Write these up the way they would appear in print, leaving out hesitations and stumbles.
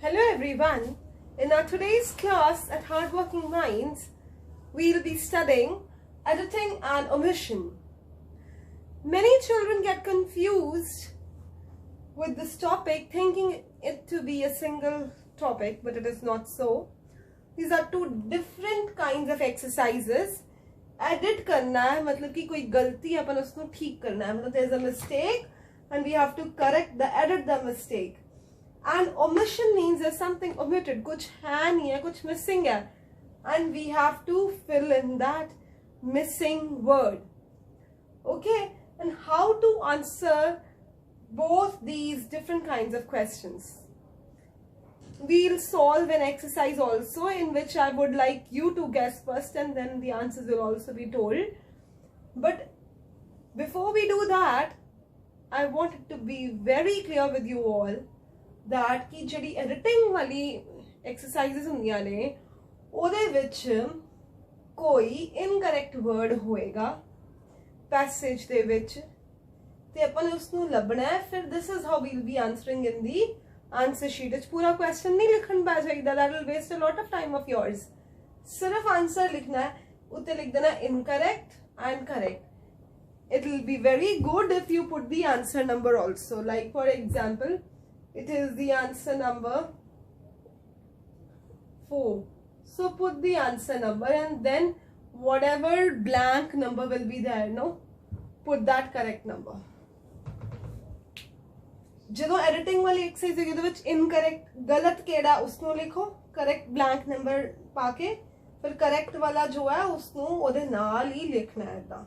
Hello everyone. In our today's class at Hardworking Minds, we'll be studying editing and omission. Many children get confused with this topic, thinking it to be a single topic, but it is not so. These are two different kinds of exercises. Edit करना है मतलब कि कोई गलती अपन उसको ठीक करना है, मतलब there is a mistake and we have to edit the mistake. And omission means there's something omitted, कुछ है नहीं है, कुछ missing है, and we have to fill in that missing word. Okay, and how to answer both these different kinds of questions. We'll solve an exercise also in which I would like you to guess first and then the answers will also be told. But before we do that, I want it to be very clear with you all that कि जड़ी editing वाली exercises होंदियां ने ओदे विच कोई incorrect word होएगा passage दे विच ते अपन उसनू लभना है. फिर this is how we'll be answering in the answer sheet. Etch पूरा question नहीं लिखन पा जाएगा, that will waste a lot of time of yours. सिर्फ answer लिखना है, उते लिख देना incorrect and correct. It will be very good if you put the answer number also. Like for example, it is the answer number 4. So put the answer number and then whatever blank number will be there, no? Put that correct number. जो editing वाली exercise है विच incorrect गलत केड़ा उसको लिखो, correct blank number पाके फिर correct वाला जो है उसको ओदे नाल ही लिखना है. दा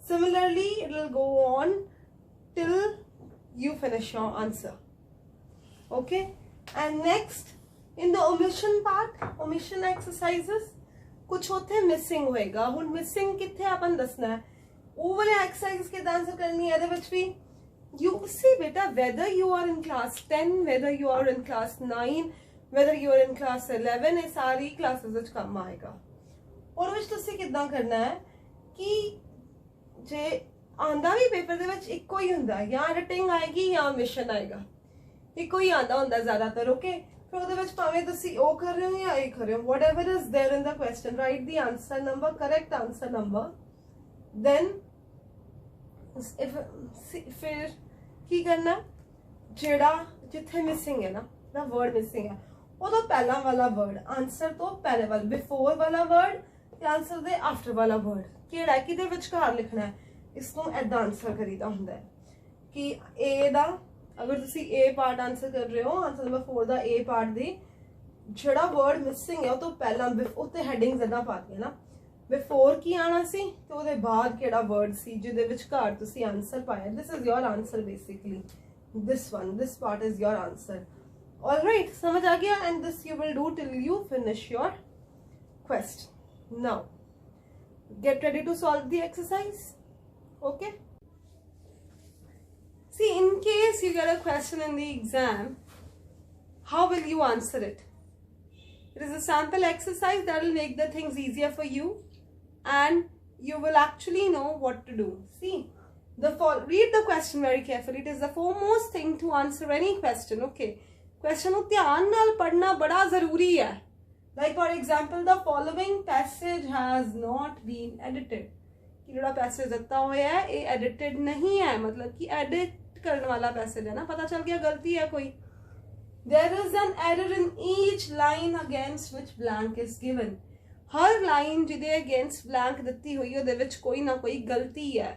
similarly it will go on till you finish your answer. Okay, and next in the omission part, omission exercises कुछ होते मिसिंग होएगा. हुन मिसिंग किथे अपन दसना है, वो वाले एक्सरसाइजेस के आंसर करनी है. विच भी you see beta, whether you are in class 10, whether you are in class 9, whether you are in class 11, ये सारी classes विच काम आएगा. और विच तुसी किद्दां करना है कि जे आंदा भी पेपर दे विच इक्को ही हुंदा, या एडिटिंग आएगी या ओमिशन आएगा, इक्को ही आंदा हुंदा ज़्यादातर. ओके, फिर उहदे विच भावें तुसी ओ कर रहे हो या ए कर रहे हो, whatever is there in the question, write the answer number, correct answer number. Then फिर की करना जेड़ा जिथे मिसिंग है ना, दा वर्ड मिसिंग है, वो तो पहला वाला वर्ड आंसर तो पहले वाला बिफोर वाला वर्ड ते आंसर दे आफ्टर वाला वर्ड केड़ा है किदे विचकार लिखना है. इसको ऐदा आंसर करीदा हुंदा है कि ए दा अगर तुसी ए पार्ट आंसर कर रहे हो, आंसर नंबर 4 दा ए पार्ट दे जेड़ा वर्ड मिसिंग है वो तो पहला उत्ते हेडिंग ज़्यादा पाती है ना, बिफोर की आना सी तो उहदे बाद केड़ा वर्ड सी जिहदे विचकार तुसी आंसर पाया. This is your answer basically, this one, this part is your answer. Alright, समझ आ गया. And this you will do till you finish your question. Now get ready to solve the exercise. Okay, see, in case you get a question in the exam, how will you answer it? It is a sample exercise that will make the things easier for you and you will actually know what to do. See, read the question very carefully. It is the foremost thing to answer any question. Okay, question को ध्यान नाल पढ़ना बड़ा जरूरी है. Like for example, the following passage has not been edited. कि जोड़ा passage दिता होया है ये edited नहीं है, मतलब कि edit करने वाला पैसेज है ना, पता चल गया गलती है कोई. There is an error in each line against which blank is given. Her line जिदे against blank दिती हुई है, उदे विच कोई ना कोई गलती है.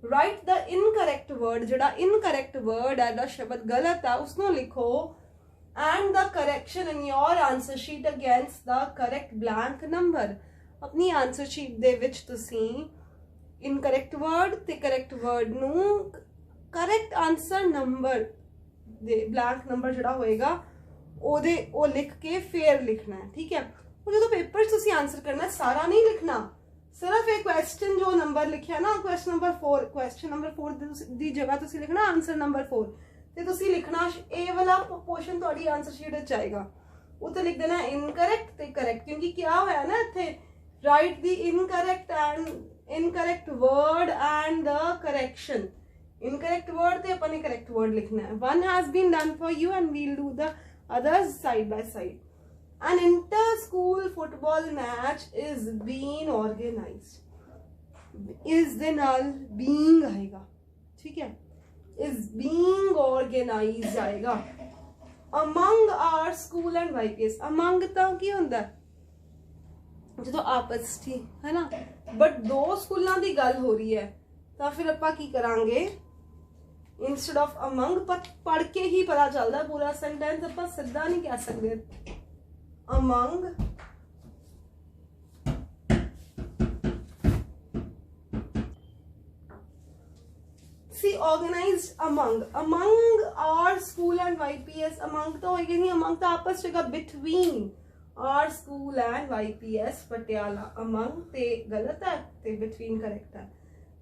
Write the incorrect word, जिहड़ा incorrect word है, दा शब्द गलत है, उसनों लिखो and the correction in your answer sheet against the correct blank number. अपनी answer sheet दे विच तुसी incorrect word ते correct word नू correct answer number दे blank number जिहड़ा होएगा ओदे ओ लिख के फिर लिखना है. ठीक है, और जो पेपर तुसी आंसर करना है सारा नहीं लिखना, सिर्फ एक क्वेश्चन जो नंबर लिखा ना, क्वेश्चन नंबर 4 दी जगह तुसी लिखना आंसर नंबर 4 ते तुसी लिखना ए वाला पोर्शन थोड़ी आंसर शीट विच आएगा, उते लिख देना इनकरेक्ट ते करेक्ट. क्योंकि क्या होया ना इत्थे, write the incorrect word and the correction. Incorrect word ते अपन करेक्ट वर्ड लिखना है. One has been done for you and we'll do the others side by side. An inter-school football match is being organized. Is the null being आएगा, ठीक है, is being organized आएगा. Among our school and YPS. Among ਤਾਂ ਕੀ ਹੁੰਦਾ ਜਦੋਂ ਆਪਸ ਚ ਹੈ ਨਾ, ਬਟ ਦੋ ਸਕੂਲਾਂ ਦੀ ਗੱਲ ਹੋ ਰਹੀ ਹੈ ਤਾਂ ਫਿਰ ਆਪਾਂ ਕੀ ਕਰਾਂਗੇ, instead of among ਪੜ੍ਹ ਕੇ ਹੀ ਪਤਾ ਚੱਲਦਾ ਪੂਰਾ ਸੈਂਟੈਂਸ, ਆਪਾਂ ਸਿੱਧਾ ਨਹੀਂ ਕਹਿ ਸਕਦੇ among see organized among our school and YPS. among ਤਾਂ ਹੋਏਗੀ ਨਹੀਂ, among ਤਾਂ ਆਪਸ ਚ between our school and YPS Patiala. among ਤੇ ਗਲਤ ਹੈ ਤੇ between correct ਹੈ.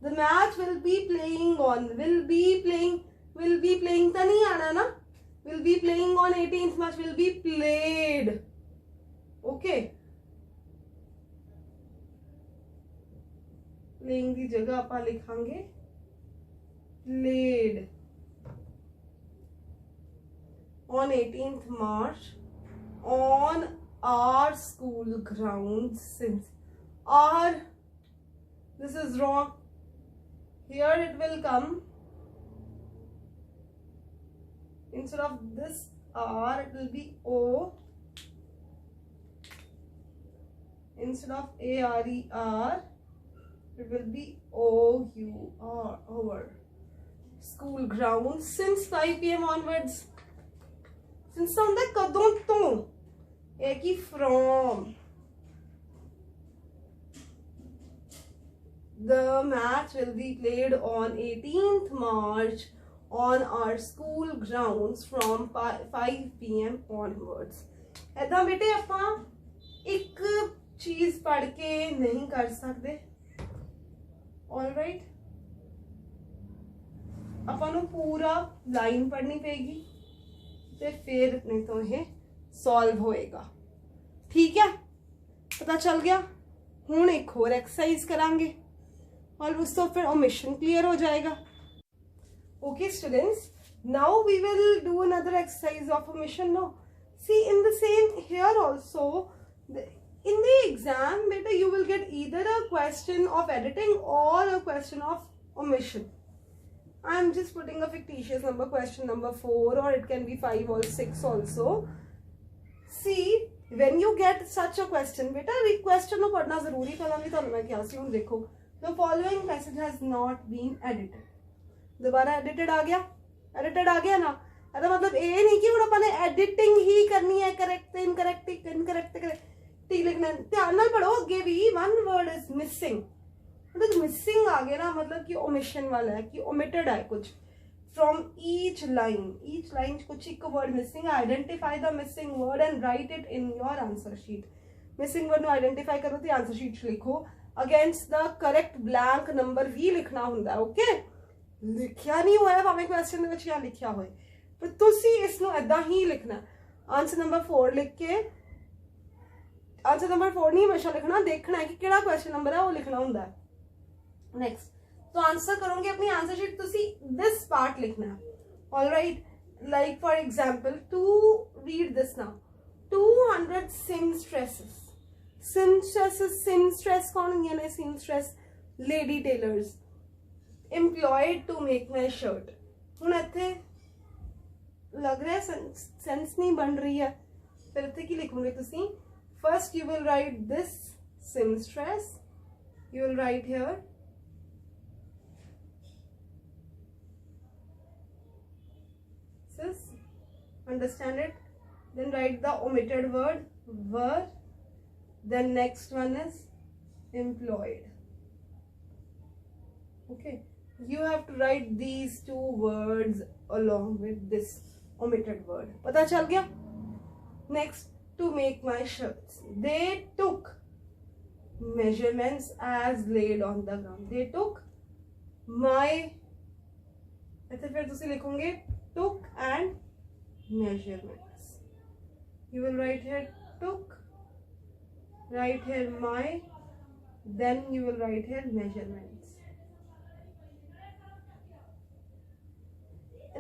The match will be playing on, will be playing ਤਾਂ ਨਹੀਂ ਆਣਾ ਨਾ, will be playing on 18th March, will be played. Okay, playing ਦੀ ਜਗ੍ਹਾ ਆਪਾਂ ਲਿਖਾਂਗੇ played on 18th March on our school grounds. Since our, this is wrong, here it will come, instead of this R it will be O, instead of ARER it will be OUR, over. School grounds since 5 PM onwards. Since ਹੁੰਦਾ ਕਦੋਂ ਤੋਂ, ਇਹ ਕੀ from. The match will be played on 18th March on our school grounds from 5 PM onwards. ऐदा बेटे ਆਪਾਂ ਇੱਕ ਚੀਜ਼ ਪੜ੍ਹ ਕੇ ਨਹੀਂ ਕਰ ਸਕਦੇ. Alright, ਆਪਾਂ ਨੂੰ ਪੂਰਾ ਲਾਈਨ ਪੜ੍ਹਨੀ ਪਏਗੀ ਤੇ ਫਿਰ ਨਹੀਂ ਤਾਂ ਇਹ ਸੋਲਵ ਹੋਏਗਾ. ਠੀਕ ਹੈ, ਪਤਾ ਚੱਲ ਗਿਆ. ਹੁਣ ਇੱਕ ਹੋਰ ਐਕਸਰਸਾਈਜ਼ ਕਰਾਂਗੇ और उस तो फिर omission clear हो जाएगा. Okay students, now we will do another exercise of omission. Now see, in the same here also, in the exam beta you will get either a question of editing or a question of omission. I am just putting a fictitious number, question number 4, or it can be 5 or 6 also. See, when you get such a question beta, question को पढ़ना जरूरी कलांगी तो मैं क्या सी हूँ देखो, the following message has not been edited. दोबारा edited आ गया, edited आ गया ना, ऐसा मतलब ये नहीं कि उन्हें अपने editing ही करनी है, correct incorrect लिखना है. ध्यान नाल पढ़ो, आगे भी one word is missing, मतलब missing आ गया ना, मतलब कि omission वाला है कि omitted है कुछ from each line कुछ एक word missing. Identify the missing word and write it in your answer sheet. Missing word ਨੂੰ identify करो तो answer sheet लिखो. Against the correct blank number भी लिखना होता है. ओके, लिखिया नहीं हुआ है भाਵੇਂ क्वेश्चन ਦੇ ਵਿੱਚ ਲਿਖਿਆ ਹੋਏ, ਪਰ ਤੁਸੀਂ ਇਸ ਨੂੰ ਇਦਾਂ ਹੀ ਲਿਖਣਾ. आंसर नंबर 4 लिख के, आंसर नंबर 4 नहीं हमेशा लिखना, देखना है कि केड़ा क्वेश्चन नंबर है वो लिखना होता है. नेक्स्ट तो आंसर करोगे अपनी आंसर शीट, तुसी दिस पार्ट लिखना है. Alright, like for example to read this now, 200 seamstresses. seamstress कौन होंगे ने? seamstress lady tailors employed to make my shirt. हुण इत्थे लग रहा है सेंस नहीं बन रही है, फिर इत्थे की लिखोगे तुसी? First you will write this seamstress, you will write here sis, understand it, then write the omitted word were. Then next one is employed. Okay, you have to write these two words along with this omitted word. पता चल गया? Next, to make my shirts, they took measurements as laid on the ground. They took my, ऐसे फिर तुसी लिखोगे took and measurements. You will write here took, write here my, then you will write here measurements.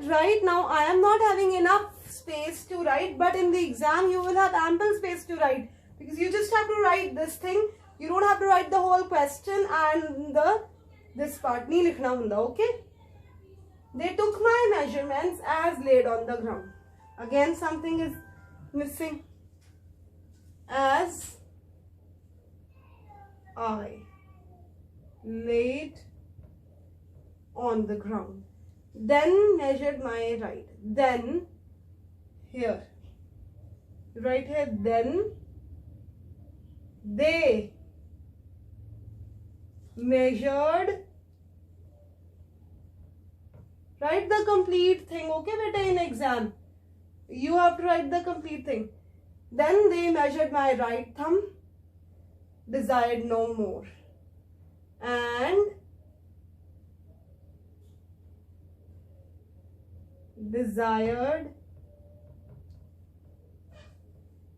right now I am not having enough space to write, but in the exam you will have ample space to write, because you just have to write this thing. You don't have to write the whole question and this part nahi likhna hunda. Okay, they took my measurements as laid on the ground. Again something is missing. As I laid on the ground, then measured my right, then here, right here, then they measured. Write the complete thing, okay beta? In exam you have to write the complete thing. Then they measured my right thumb, desired no more, and desired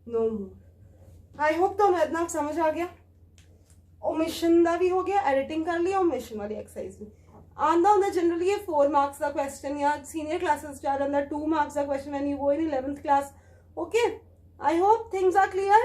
no more. I hope तो मैं इतना समझ आ गया. Omission का भी हो गया, editing कर लिया, ओमिशन वाली एक्सरसाइज भी आंदा होंदा. जनरली 4 मार्क्स का क्वेश्चन या सीनियर क्लासेस च आंदा 2 मार्क्स का question when you go in 11th class. Okay, I hope things are clear.